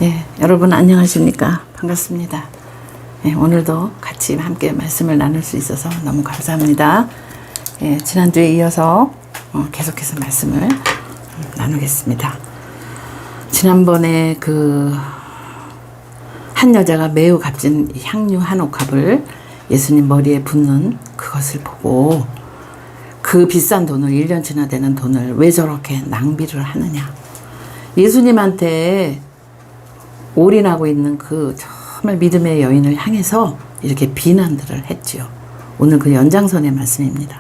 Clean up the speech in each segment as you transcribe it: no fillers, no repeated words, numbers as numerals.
예, 여러분 안녕하십니까? 반갑습니다. 예, 오늘도 같이 함께 말씀을 나눌 수 있어서 너무 감사합니다. 예, 지난주에 이어서 계속해서 말씀을 나누겠습니다. 지난번에 한 여자가 매우 값진 향유 한 옥합을 예수님 머리에 붓는 그것을 보고 그 비싼 돈을 1년치나 되는 돈을 왜 저렇게 낭비를 하느냐. 예수님한테 올인하고 있는 그 정말 믿음의 여인을 향해서 이렇게 비난들을 했지요. 오늘 그 연장선의 말씀입니다.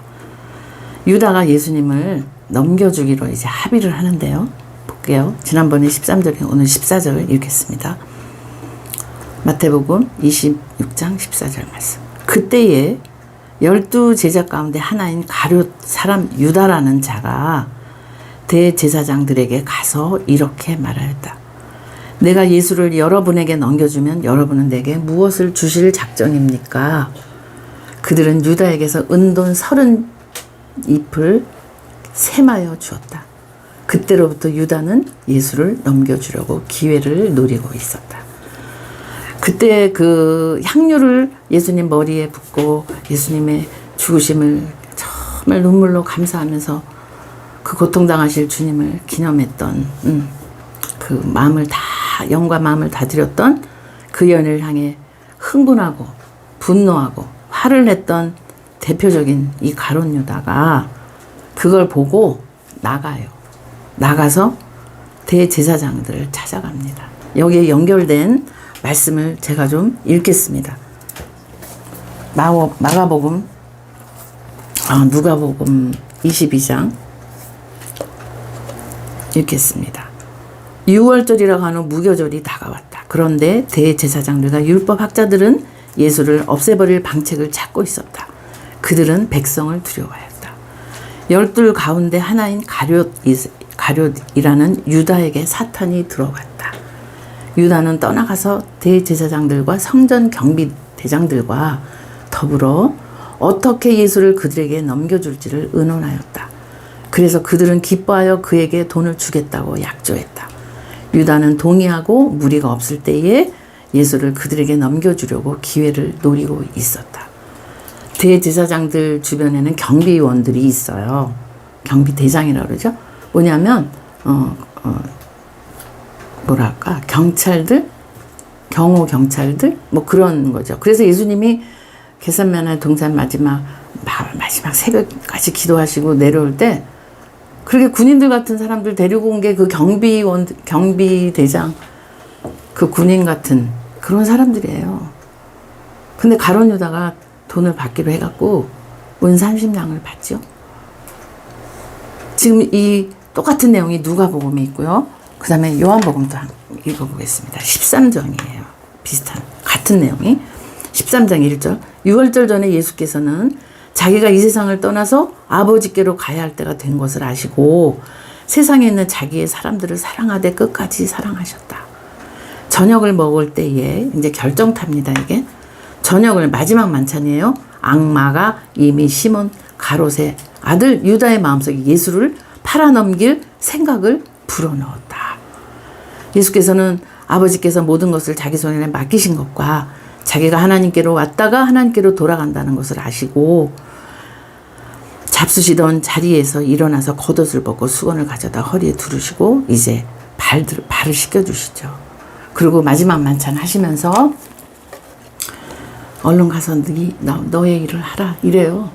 유다가 예수님을 넘겨주기로 이제 합의를 하는데요. 볼게요. 지난번에 13절에 오늘 14절 읽겠습니다. 마태복음 26장 14절 말씀. 그때에 12 제자 가운데 하나인 가룟 사람 유다라는 자가 대제사장들에게 가서 이렇게 말하였다. 내가 예수를 여러분에게 넘겨주면 여러분은 내게 무엇을 주실 작정입니까? 그들은 유다에게서 은돈 30잎을 세마여 주었다. 그때로부터 유다는 예수를 넘겨주려고 기회를 노리고 있었다. 그때 그 향유를 예수님 머리에 붓고 예수님의 죽으심을 정말 눈물로 감사하면서 그 고통당하실 주님을 기념했던 그 마음을 다 영과 마음을 다 드렸던 그 연을 향해 흥분하고 분노하고 화를 냈던 대표적인 이 가룟 유다가 그걸 보고 나가요. 나가서 대제사장들을 찾아갑니다. 여기에 연결된 말씀을 제가 좀 읽겠습니다. 마가복음 누가복음 22장 읽겠습니다. 6월절이라고 하는 무교절이 다가왔다. 그런데 대제사장들과 율법학자들은 예수를 없애버릴 방책을 찾고 있었다. 그들은 백성을 두려워하였다. 12 가운데 하나인 가룟이라는 유다에게 사탄이 들어갔다. 유다는 떠나가서 대제사장들과 성전 경비대장들과 더불어 어떻게 예수를 그들에게 넘겨줄지를 의논하였다. 그래서 그들은 기뻐하여 그에게 돈을 주겠다고 약조했다. 유다는 동의하고 무리가 없을 때에 예수를 그들에게 넘겨주려고 기회를 노리고 있었다. 대제사장들 주변에는 경비원들이 있어요. 경비대장이라고 그러죠. 뭐냐면 뭐랄까 경찰들, 경호 경찰들 뭐 그런 거죠. 그래서 예수님이 겟세마네 동산 마지막 새벽까지 기도하시고 내려올 때 그렇게 군인들 같은 사람들 데리고 온 게 그 경비대장, 그 군인 같은 그런 사람들이에요. 근데 가룟 유다가 돈을 받기로 해갖고 은 30냥을 받죠. 지금 이 똑같은 내용이 누가복음에 있고요. 그 다음에 요한복음도 읽어보겠습니다. 13장이에요. 비슷한 같은 내용이 13장 1절. 6월절 전에 예수께서는 자기가 이 세상을 떠나서 아버지께로 가야 할 때가 된 것을 아시고 세상에 있는 자기의 사람들을 사랑하되 끝까지 사랑하셨다. 저녁을 먹을 때에 이제 결정탑니다. 이게 저녁을 마지막 만찬이에요. 악마가 이미 시몬 가롯의 아들 유다의 마음속에 예수를 팔아넘길 생각을 불어넣었다. 예수께서는 아버지께서 모든 것을 자기 손에 맡기신 것과 자기가 하나님께로 왔다가 하나님께로 돌아간다는 것을 아시고 잡수시던 자리에서 일어나서 겉옷을 벗고 수건을 가져다 허리에 두르시고 이제 발을 씻겨주시죠. 그리고 마지막 만찬 하시면서 얼른 가서 너의 일을 하라 이래요.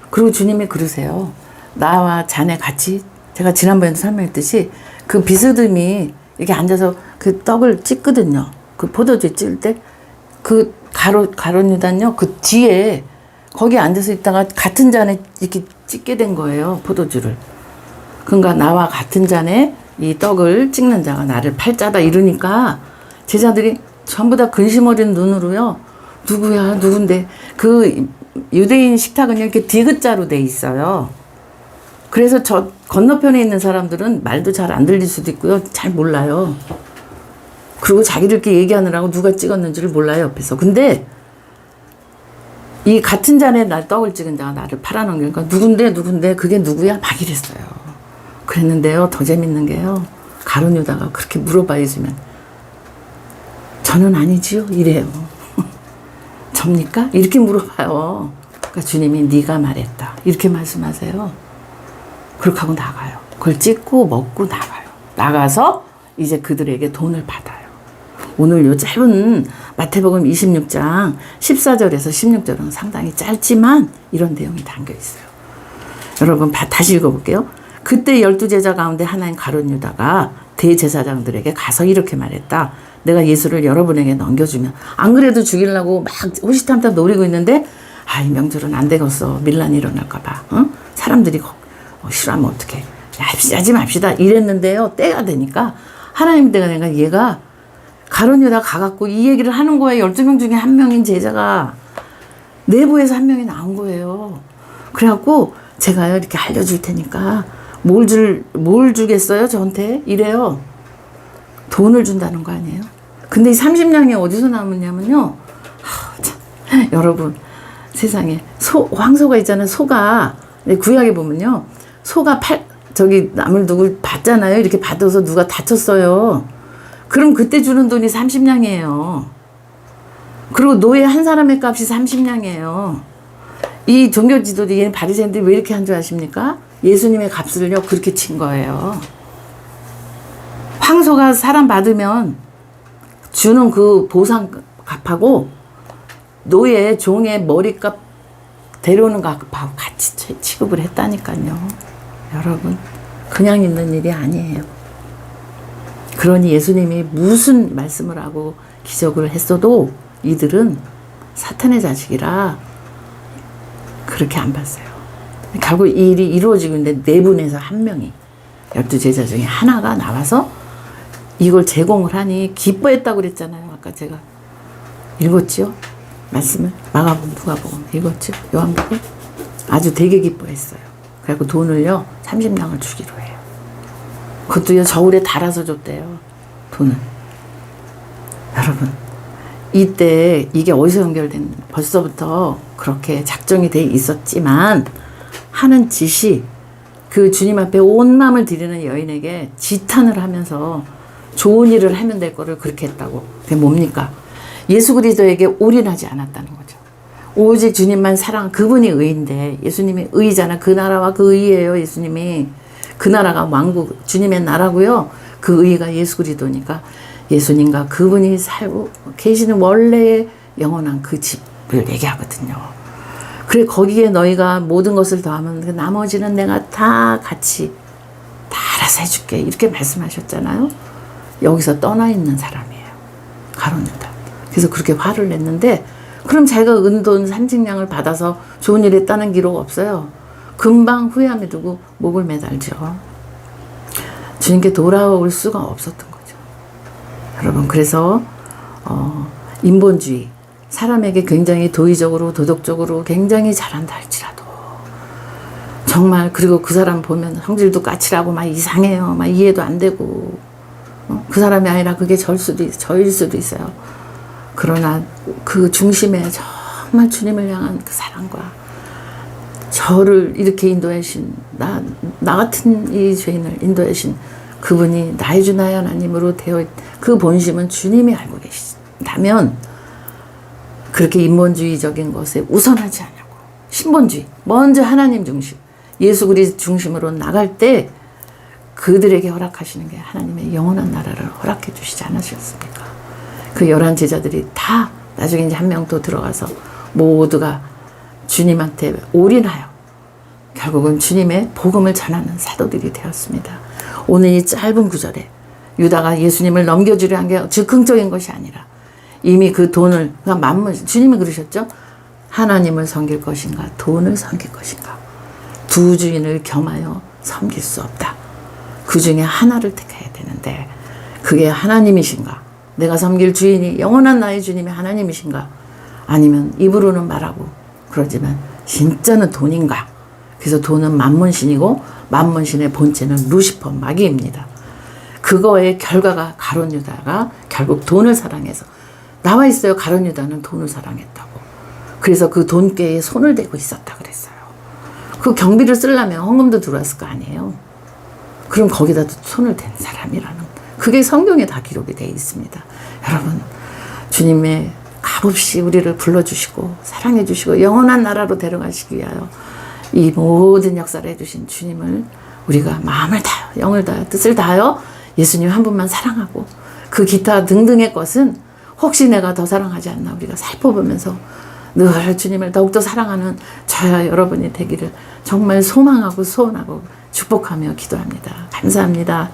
그리고 주님이 그러세요. 나와 자네 같이 제가 지난번에도 설명했듯이 그 비스듬히 이렇게 앉아서 그 떡을 찍거든요. 그 포도주 찍을 때 그 가룟 유다는요, 그 뒤에 거기 앉아서 있다가 같은 잔에 이렇게 찍게 된 거예요, 포도주를. 그러니까 나와 같은 잔에 이 떡을 찍는 자가 나를 팔자다 이러니까 제자들이 전부 다 근심 어린 눈으로요, 누구야, 누군데. 그 유대인 식탁은 이렇게 디귿자로 돼 있어요. 그래서 저 건너편에 있는 사람들은 말도 잘 안 들릴 수도 있고요, 잘 몰라요. 그리고 자기들끼리 얘기하느라고 누가 찍었는지를 몰라요, 옆에서. 근데 이 같은 잔에 날 떡을 찍은 자가 나를 팔아넘기니까 누군데 그게 누구야? 막 이랬어요. 그랬는데요, 더 재밌는 게요, 가룟 유다가 그렇게 물어봐 주면 저는 아니지요. 이래요. 접니까? 이렇게 물어봐요. 그러니까 주님이 네가 말했다. 이렇게 말씀하세요. 그렇게 하고 나가요. 그걸 찍고 먹고 나가요. 나가서 이제 그들에게 돈을 받아요. 오늘 요 짧은 마태복음 26장 14절에서 16절은 상당히 짧지만 이런 내용이 담겨 있어요. 여러분 다시 읽어볼게요. 그때 12제자 가운데 하나인 가룟 유다가 대제사장들에게 가서 이렇게 말했다. 내가 예수를 여러분에게 넘겨주면 안 그래도 죽이려고 막 호시탐탐 노리고 있는데 이 명절은 안 되겠어. 밀란이 일어날까 봐. 사람들이 싫어하면 어떡해. 하지 맙시다. 이랬는데요. 때가 되니까 하나님 때가 되니까 얘가 가룟 유다 가갖고 이 얘기를 하는 거예요. 12명 중에 한 명인 제자가 내부에서 한 명이 나온 거예요. 그래갖고 제가요 이렇게 알려줄 테니까 뭘 주겠어요 저한테? 이래요. 돈을 준다는 거 아니에요? 근데 이 30냥이 어디서 나오냐면요. 여러분 세상에 황소가 있잖아요. 소가 구약에 보면요. 소가 남을 누굴 받잖아요. 이렇게 받아서 누가 다쳤어요. 그럼 그때 주는 돈이 30냥이에요. 그리고 노예 한 사람의 값이 30냥이에요. 이 종교 지도자 얘는 바리새인들이 왜 이렇게 한 줄 아십니까? 예수님의 값을요 그렇게 친 거예요. 황소가 사람 받으면 주는 그 보상 값하고 노예 종의 머리값 데려오는 값하고 같이 취급을 했다니까요. 여러분 그냥 있는 일이 아니에요. 그러니 예수님이 무슨 말씀을 하고 기적을 했어도 이들은 사탄의 자식이라 그렇게 안 봤어요. 결국 이 일이 이루어지고 있는데 네 분에서 한 명이 12제자 중에 하나가 나와서 이걸 제공을 하니 기뻐했다고 그랬잖아요. 아까 제가 읽었죠? 말씀을 마가복음 누가복음 읽었죠? 요한복음 아주 되게 기뻐했어요. 그래갖고 돈을요 30냥을 주기로 해요. 그것도요 저울에 달아서 줬대요. 돈을. 여러분 이때 이게 어디서 연결된 벌써부터 그렇게 작정이 돼 있었지만 하는 짓이 그 주님 앞에 온 마음을 드리는 여인에게 지탄을 하면서 좋은 일을 하면 될 거를 그렇게 했다고. 그게 뭡니까? 예수 그리스도에게 올인하지 않았다는 거죠. 오직 주님만 사랑, 그분이 의인데 예수님이 의잖아. 그 나라와 그 의예요. 예수님이 그 나라가 왕국 주님의 나라고요. 그 의가 예수 그리스도니까 예수님과 그분이 살고 계시는 원래의 영원한 그 집을 얘기하거든요. 그래 거기에 너희가 모든 것을 더하면 그 나머지는 내가 다 같이 다 알아서 해줄게. 이렇게 말씀하셨잖아요. 여기서 떠나 있는 사람이에요. 가룟 유다. 그래서 그렇게 화를 냈는데 그럼 자기가 은돈 30냥을 받아서 좋은 일 했다는 기록 없어요. 금방 후회함에 두고 목을 매달죠. 주님께 돌아올 수가 없었던 거죠. 여러분 그래서 인본주의 사람에게 굉장히 도의적으로 도덕적으로 굉장히 잘한다 할지라도 정말 그리고 그 사람 보면 성질도 까칠하고 막 이상해요. 막 이해도 안 되고 그 사람이 아니라 그게 저일 수도 있어요. 그러나 그 중심에 정말 주님을 향한 그 사랑과 저를 이렇게 인도하신 나 같은 이 죄인을 인도하신 그분이 나의 주 나의 하나님으로 되어 그 본심은 주님이 알고 계신다면 그렇게 인본주의적인 것에 우선하지 않고 신본주의 먼저 하나님 중심 예수 그리스도 중심으로 나갈 때 그들에게 허락하시는 게 하나님의 영원한 나라를 허락해 주시지 않으셨습니까? 그 11 제자들이 다 나중에 이제 한 명 또 들어가서 모두가 주님한테 올인하여 결국은 주님의 복음을 전하는 사도들이 되었습니다. 오늘 이 짧은 구절에 유다가 예수님을 넘겨주려 한 게 즉흥적인 것이 아니라 이미 그 돈을 주님이 그러셨죠? 하나님을 섬길 것인가 돈을 섬길 것인가 두 주인을 겸하여 섬길 수 없다. 그 중에 하나를 택해야 되는데 그게 하나님이신가 내가 섬길 주인이 영원한 나의 주님이 하나님이신가 아니면 입으로는 말하고 그러지만 진짜는 돈인가. 그래서 돈은 만문신이고 만문신의 본체는 루시퍼 마귀입니다. 그거의 결과가 가룟 유다가 결국 돈을 사랑해서 나와 있어요. 가룟 유다는 돈을 사랑했다고. 그래서 그 돈깨에 손을 대고 있었다 그랬어요. 그 경비를 쓰려면 헌금도 들어왔을 거 아니에요. 그럼 거기다 손을 댄 사람이라는 그게 성경에 다 기록이 되어 있습니다. 여러분 주님의 값없이 우리를 불러주시고 사랑해주시고 영원한 나라로 데려가시기 위하여 이 모든 역사를 해주신 주님을 우리가 마음을 다하여 영을 다하여 뜻을 다하여 예수님 한 분만 사랑하고 그 기타 등등의 것은 혹시 내가 더 사랑하지 않나 우리가 살펴보면서 늘 주님을 더욱더 사랑하는 저야 여러분이 되기를 정말 소망하고 소원하고 축복하며 기도합니다. 감사합니다.